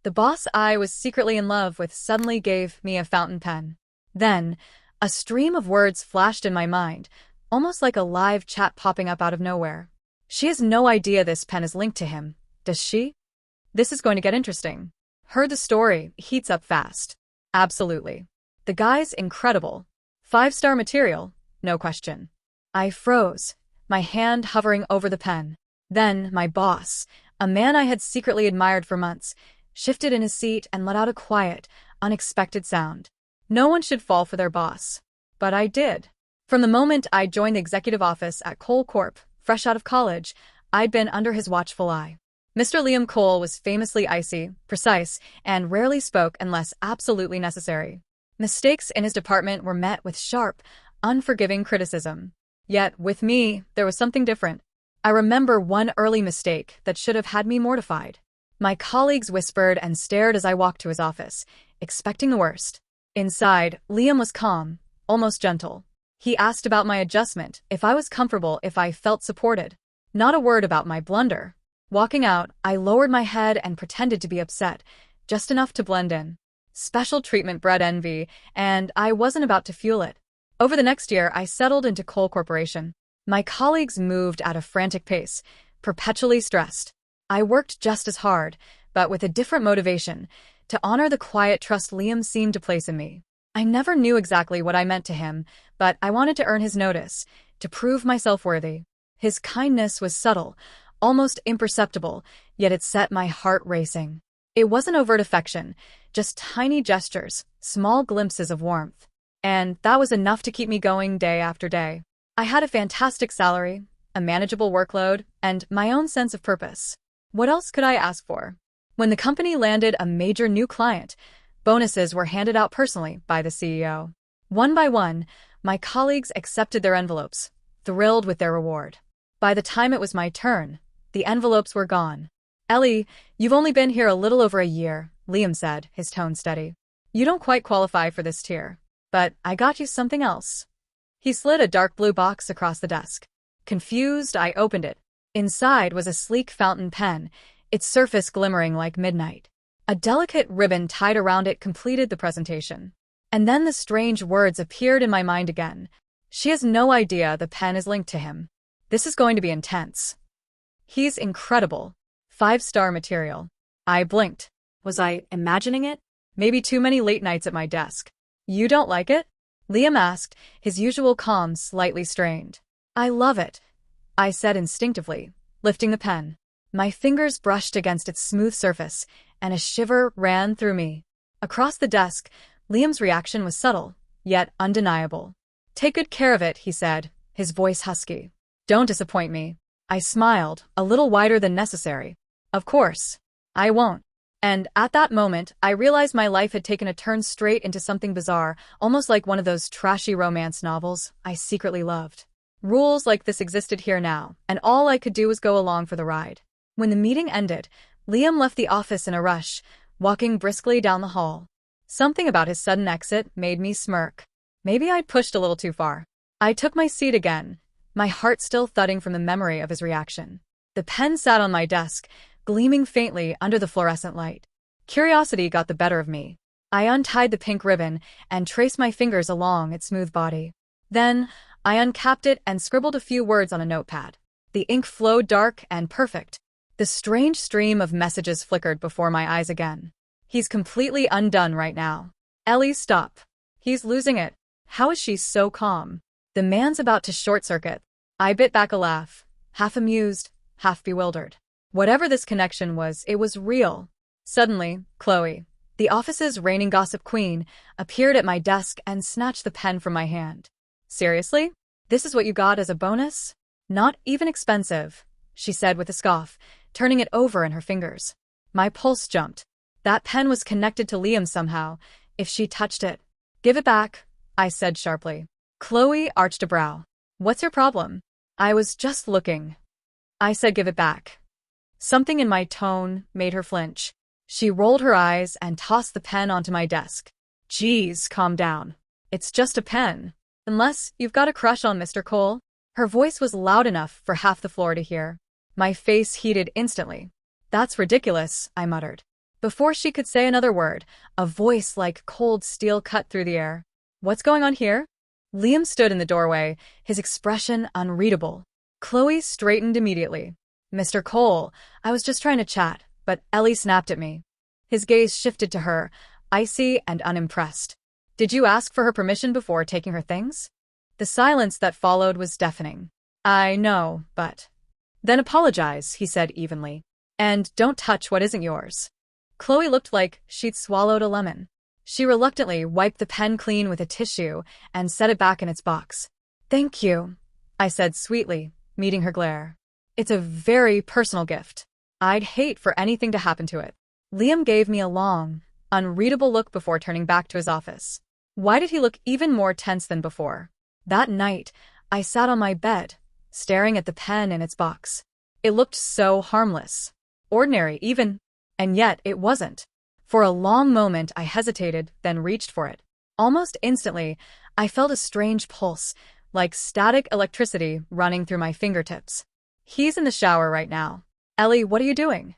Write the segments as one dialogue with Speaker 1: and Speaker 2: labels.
Speaker 1: The boss I was secretly in love with suddenly gave me a fountain pen. Then, a stream of words flashed in my mind, almost like a live chat popping up out of nowhere. She has no idea this pen is linked to him, does she? This is going to get interesting. Heard the story heats up fast. Absolutely. The guy's incredible. 5-star material, no question. I froze, my hand hovering over the pen. Then my boss, a man I had secretly admired for months, shifted in his seat and let out a quiet, unexpected sound. No one should fall for their boss. But I did. From the moment I joined the executive office at Cole Corp, fresh out of college, I'd been under his watchful eye. Mr. Liam Cole was famously icy, precise, and rarely spoke unless absolutely necessary. Mistakes in his department were met with sharp, unforgiving criticism. Yet, with me, there was something different. I remember one early mistake that should have had me mortified. My colleagues whispered and stared as I walked to his office, expecting the worst. Inside, Liam was calm, almost gentle. He asked about my adjustment, if I was comfortable, if I felt supported. Not a word about my blunder. Walking out, I lowered my head and pretended to be upset, just enough to blend in. Special treatment bred envy, and I wasn't about to fuel it. Over the next year, I settled into Cole Corporation. My colleagues moved at a frantic pace, perpetually stressed. I worked just as hard, but with a different motivation, to honor the quiet trust Liam seemed to place in me. I never knew exactly what I meant to him, but I wanted to earn his notice, to prove myself worthy. His kindness was subtle, almost imperceptible, yet it set my heart racing. It wasn't overt affection, just tiny gestures, small glimpses of warmth. And that was enough to keep me going day after day. I had a fantastic salary, a manageable workload, and my own sense of purpose. What else could I ask for? When the company landed a major new client, bonuses were handed out personally by the CEO. One by one, my colleagues accepted their envelopes, thrilled with their reward. By the time it was my turn, the envelopes were gone. "Ellie, you've only been here a little over a year," Liam said, his tone steady. "You don't quite qualify for this tier, but I got you something else." He slid a dark blue box across the desk. Confused, I opened it. Inside was a sleek fountain pen, its surface glimmering like midnight. A delicate ribbon tied around it completed the presentation. And then the strange words appeared in my mind again. "She has no idea the pen is linked to him. This is going to be intense. He's incredible. 5-star material." I blinked. Was I imagining it? Maybe too many late nights at my desk. "You don't like it?" Liam asked, his usual calm slightly strained. "I love it," I said instinctively, lifting the pen. My fingers brushed against its smooth surface, and a shiver ran through me. Across the desk, Liam's reaction was subtle, yet undeniable. "Take good care of it," he said, his voice husky. "Don't disappoint me." I smiled, a little wider than necessary. "Of course. I won't." And at that moment, I realized my life had taken a turn straight into something bizarre, almost like one of those trashy romance novels I secretly loved. Rules like this existed here now, and all I could do was go along for the ride. When the meeting ended, Liam left the office in a rush, walking briskly down the hall. Something about his sudden exit made me smirk. Maybe I'd pushed a little too far. I took my seat again, my heart still thudding from the memory of his reaction. The pen sat on my desk, gleaming faintly under the fluorescent light. Curiosity got the better of me. I untied the pink ribbon and traced my fingers along its smooth body. Then, I uncapped it and scribbled a few words on a notepad. The ink flowed dark and perfect. The strange stream of messages flickered before my eyes again. "He's completely undone right now. Ellie, stop. He's losing it. How is she so calm? The man's about to short-circuit." I bit back a laugh, half amused, half bewildered. Whatever this connection was, it was real. Suddenly, Chloe, the office's reigning gossip queen, appeared at my desk and snatched the pen from my hand. "Seriously? This is what you got as a bonus?" "Not even expensive," she said with a scoff, turning it over in her fingers. My pulse jumped. That pen was connected to Liam somehow, if she touched it. "Give it back," I said sharply. Chloe arched a brow. "What's your problem?" "I was just looking." I said, "Give it back." Something in my tone made her flinch. She rolled her eyes and tossed the pen onto my desk. "Geez, calm down. It's just a pen. Unless you've got a crush on Mr. Cole." Her voice was loud enough for half the floor to hear. My face heated instantly. "That's ridiculous," I muttered. Before she could say another word, a voice like cold steel cut through the air. What's going on here? Liam stood in the doorway, his expression unreadable. Chloe straightened immediately. Mr. Cole, I was just trying to chat, but Ellie snapped at me. His gaze shifted to her, icy and unimpressed. Did you ask for her permission before taking her things? The silence that followed was deafening. I know, but... Then apologize, he said evenly. And don't touch what isn't yours. Chloe looked like she'd swallowed a lemon. She reluctantly wiped the pen clean with a tissue and set it back in its box. Thank you, I said sweetly, meeting her glare. It's a very personal gift. I'd hate for anything to happen to it. Liam gave me a long, unreadable look before turning back to his office. Why did he look even more tense than before? That night, I sat on my bed, staring at the pen in its box. It looked so harmless. Ordinary, even. And yet, it wasn't. For a long moment, I hesitated, then reached for it. Almost instantly, I felt a strange pulse, like static electricity running through my fingertips. He's in the shower right now. Ellie, what are you doing?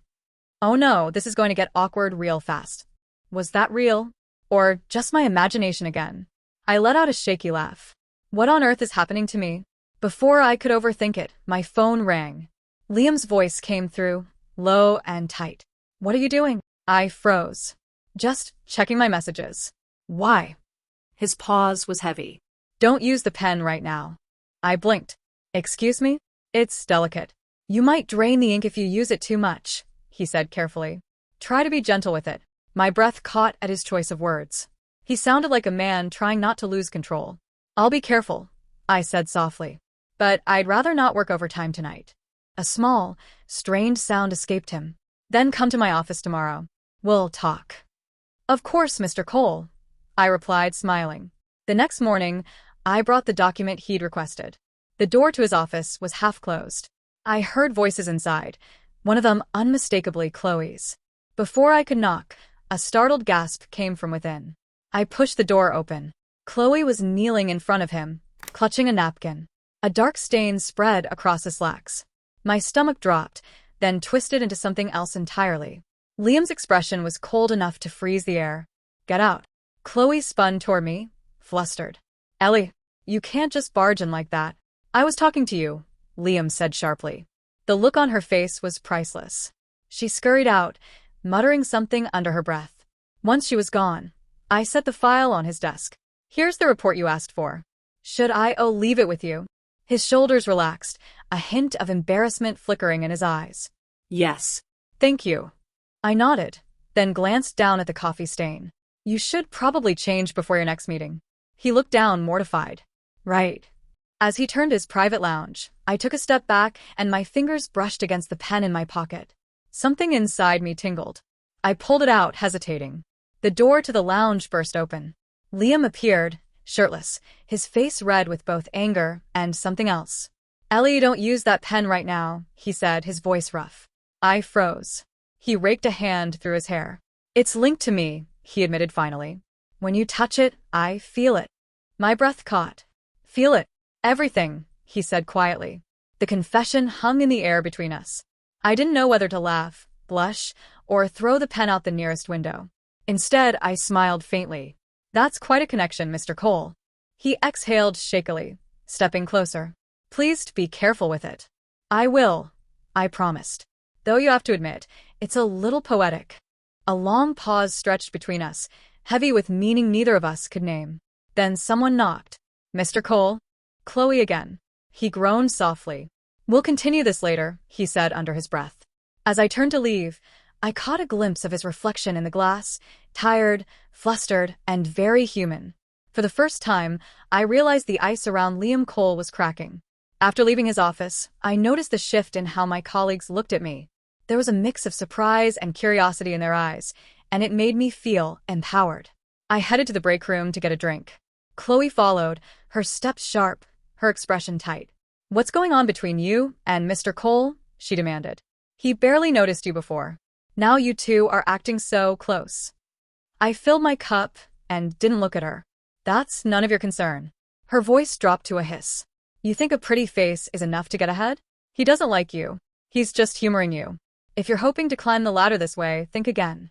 Speaker 1: Oh no, this is going to get awkward real fast. Was that real? Or just my imagination again? I let out a shaky laugh. What on earth is happening to me? Before I could overthink it, my phone rang. Liam's voice came through, low and tight. What are you doing? I froze. Just checking my messages. Why?
Speaker 2: His pause was heavy.
Speaker 1: Don't use the pen right now. I blinked. Excuse me? It's delicate. You might drain the ink if you use it too much, he said carefully. Try to be gentle with it. My breath caught at his choice of words. He sounded like a man trying not to lose control. I'll be careful, I said softly. But I'd rather not work overtime tonight. A small, strained sound escaped him. Then come to my office tomorrow. We'll talk. Of course, Mr. Cole, I replied, smiling. The next morning, I brought the document he'd requested. The door to his office was half closed. I heard voices inside, one of them unmistakably Chloe's. Before I could knock, a startled gasp came from within. I pushed the door open. Chloe was kneeling in front of him, clutching a napkin. A dark stain spread across his slacks. My stomach dropped, then twisted into something else entirely. Liam's expression was cold enough to freeze the air. Get out. Chloe spun toward me, flustered. Ellie, you can't just barge in like that. I was talking to you, Liam said sharply. The look on her face was priceless. She scurried out, muttering something under her breath. Once she was gone, I set the file on his desk. Here's the report you asked for. Should I leave it with you? His shoulders relaxed, a hint of embarrassment flickering in his eyes.
Speaker 2: Yes.
Speaker 1: Thank you. I nodded, then glanced down at the coffee stain. You should probably change before your next meeting. He looked down, mortified. Right. As he turned his private lounge, I took a step back and my fingers brushed against the pen in my pocket. Something inside me tingled. I pulled it out, hesitating. The door to the lounge burst open. Liam appeared, shirtless, his face red with both anger and something else. Ellie, don't use that pen right now, he said, his voice rough. I froze. He raked a hand through his hair. It's linked to me, he admitted finally. When you touch it, I feel it. My breath caught. Feel it. Everything, he said quietly. The confession hung in the air between us. I didn't know whether to laugh, blush, or throw the pen out the nearest window. Instead, I smiled faintly. That's quite a connection, Mr. Cole. He exhaled shakily, stepping closer. Please be careful with it. I will, I promised. Though you have to admit, it's a little poetic. A long pause stretched between us, heavy with meaning neither of us could name. Then someone knocked. Mr. Cole? Chloe again. He groaned softly. We'll continue this later, he said under his breath. As I turned to leave, I caught a glimpse of his reflection in the glass, tired, flustered, and very human. For the first time, I realized the ice around Liam Cole was cracking. After leaving his office, I noticed the shift in how my colleagues looked at me. There was a mix of surprise and curiosity in their eyes, and it made me feel empowered. I headed to the break room to get a drink. Chloe followed, her steps sharp, her expression tight. What's going on between you and Mr. Cole? She demanded. He barely noticed you before. Now you two are acting so close. I filled my cup and didn't look at her. That's none of your concern. Her voice dropped to a hiss. You think a pretty face is enough to get ahead? He doesn't like you. He's just humoring you. If you're hoping to climb the ladder this way, think again.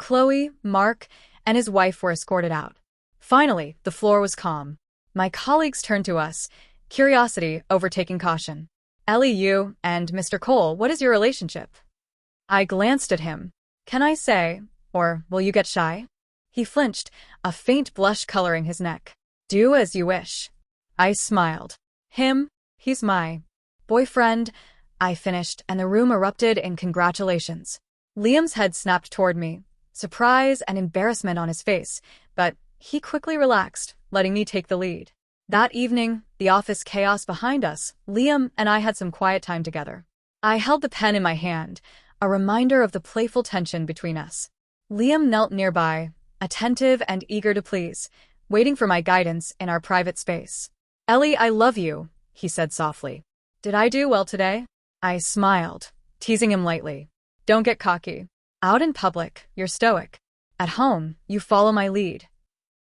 Speaker 1: Chloe, Mark, and his wife were escorted out. Finally, the floor was calm. My colleagues turned to us, curiosity overtaking caution. Ellie, you and Mr. Cole, what is your relationship? I glanced at him. Can I say, or will you get shy? He flinched, a faint blush coloring his neck. Do as you wish. I smiled. Him? He's my boyfriend, I finished, and the room erupted in congratulations. Liam's head snapped toward me, surprise and embarrassment on his face, but he quickly relaxed, letting me take the lead. That evening, the office chaos behind us, Liam and I had some quiet time together. I held the pen in my hand, a reminder of the playful tension between us. Liam knelt nearby, attentive and eager to please, waiting for my guidance in our private space. Ellie, I love you, he said softly. Did I do well today? I smiled, teasing him lightly. Don't get cocky. Out in public, you're stoic. At home, you follow my lead.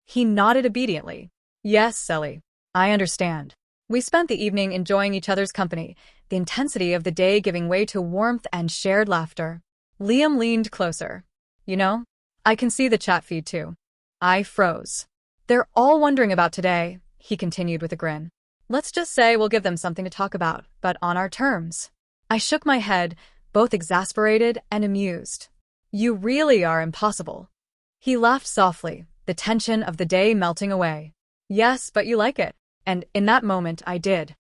Speaker 1: He nodded obediently. Yes, Ellie. I understand. We spent the evening enjoying each other's company, the intensity of the day giving way to warmth and shared laughter. Liam leaned closer. You know, I can see the chat feed too. I froze. They're all wondering about today, he continued with a grin. Let's just say we'll give them something to talk about, but on our terms. I shook my head, both exasperated and amused. You really are impossible. He laughed softly, the tension of the day melting away. Yes, but you like it. And in that moment I did.